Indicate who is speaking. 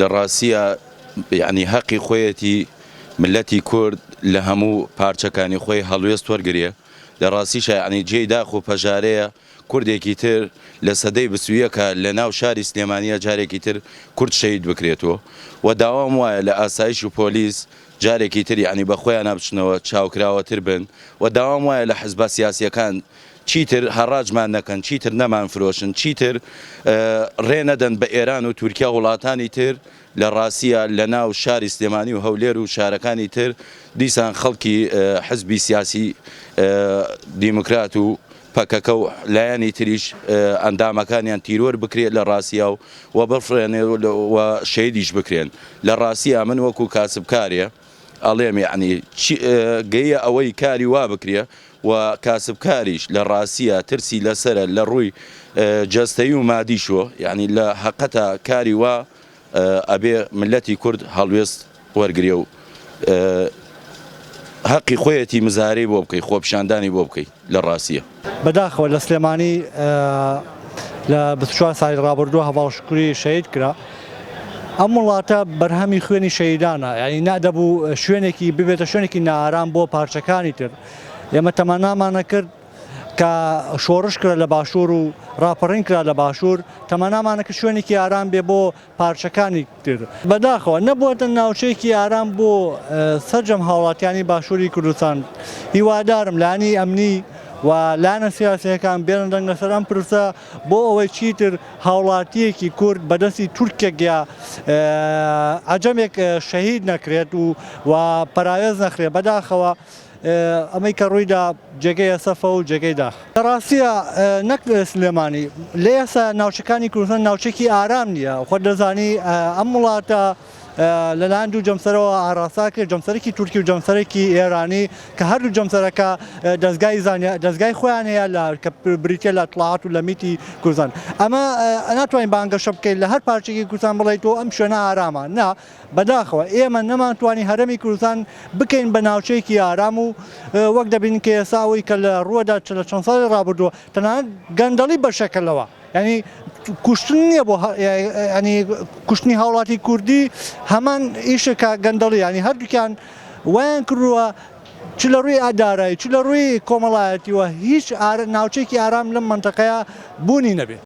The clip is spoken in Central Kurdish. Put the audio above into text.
Speaker 1: لە ڕاستیە یعنی حەقی خۆیەتی ملەتی کورد لە هەموو پارچەکانی خۆی هەڵوێست وەرگرێ لە ڕاستیشە یعنی جێی داخ و پەژارەیە کوردێکی تر لە سەدەی 21 لە ناو شاری سلێمانیە جارێکی تر کورد شەهید بکرێتەوە و داوام وایە لە ئاسایش و پۆلیس جارێکی تر یعنی بە خۆیان نابچنەوە چاوکراوەتر بن و داوام وایە لە حزبە سیاسیەکان چیتر هەڕاجمان نەکەن چیتر نەمان فرۆشن چیتر ڕێنەدەن بە ئێران و تورکیا وڵاتانی تر لە ڕاستیە لە ناو شاری سلێمانی و هەولێر و شارەکانی تر دیسان خەڵکی حزبی سیاسی دیموکرات و پەکەکە و لایەنی تریش ئەندامەکانیان تیرۆر بکرێت لە ڕاستیە و بفرێنێ و شەیدیش بکرێن لە ڕاستیە من وەکو کاسبکارێ ئەڵێم یعنی گەیە ئەوەی کاری وا بکرێ و کاسبکاریش لە ڕاستیە ترسی لەسرە لە ڕووی جەستەیی و مادیشۆ یعنی لە حەقەتە کاری وا ئەبێ ملەتی کورد هەڵوێست وەرگرێ و حەقی خۆیەتی مزارەی بۆ بکەی خۆپیشاندانی بۆ بکەی لە ڕاستیە
Speaker 2: بەداخەوە لە سلێمانی لە 24 ساڵی ڕابردووە هەواڵشکووری شەهید کرا ئەم وڵاتە بەرهەمی خوێنی شەهیدانە یعنی نادەبوو شوێنێکی ببێتە شوێنێکی نائارام بۆ پارچەکانی تر ئێمە تەمەنامانە کرد کە شۆڕش کرا لە باشوور و ڕاپەڕین کرا لە باشوور تەمەنامانە کە شوێنێکی ئارام بێ بۆ پارچەکانی تر بەداخەوە نەبووەتە ناوچەیەکی ئارام بۆ سەرجەم هاوڵاتیانی باشووری کوردستان هیوادارم لانی ئەمنی و لایەنە سیاسیەکان بێنە دەنگ لەسەر ئەم پرسە بۆ ئەوەی چیتر هاوڵاتیەکی کورد بەدەستی تورکێک یا عەجەمێک شەهید نەکرێت و پەرایەز نەخرێت بەداخەوە ئەمەی کە ڕوویدا جێگەی ئەسەفە و جێگەی داخ لە ڕاستیە نەک سلێمانی لە ئێستا ناوچەکانی کوردستان ناوچێکی ئارام نییە خۆ دەزانی ئەم وڵاتە لەلایەن دوو جەمسەرەوە ئاڕاستا کرد جەمسەرێکی تورکی و جەمسەرێکی ئێرانی کە هەردوو جەمسەرەکە دەستگای خۆیان هەیە کە بریتە لە ئەتڵاعات و لە میتی کوردستان ئەمە ناتوانین بانگەشە بکەین لە هەر پارچێکی کوردستان بڵێیتەوە ئەم شوێنە ئارامە نا بەداخەوە ئێمە نەمانتوانی هەرەمی کوردستان بکەین بە ناوچەیەکی ئارام و وەک دەبین کە ئێستا ئەوەی کە لە ڕووەدا لە چەند ساڵی ڕابردووە تەنانەت گەندەڵی بەشەکەلەوە ینی کوشتن نییە بۆ ینی کوشتنی هاوڵاتی کوردی هەمان ئیشێکە گەندەڵی ینی هەردووکیان وایان کردووە چ لە ڕووی ئادارایی چ لە ڕووی کۆمەڵایەتیوە هیچ ناوچێکی ئارام لەم مەنتەقەیە بوونی نەبێت.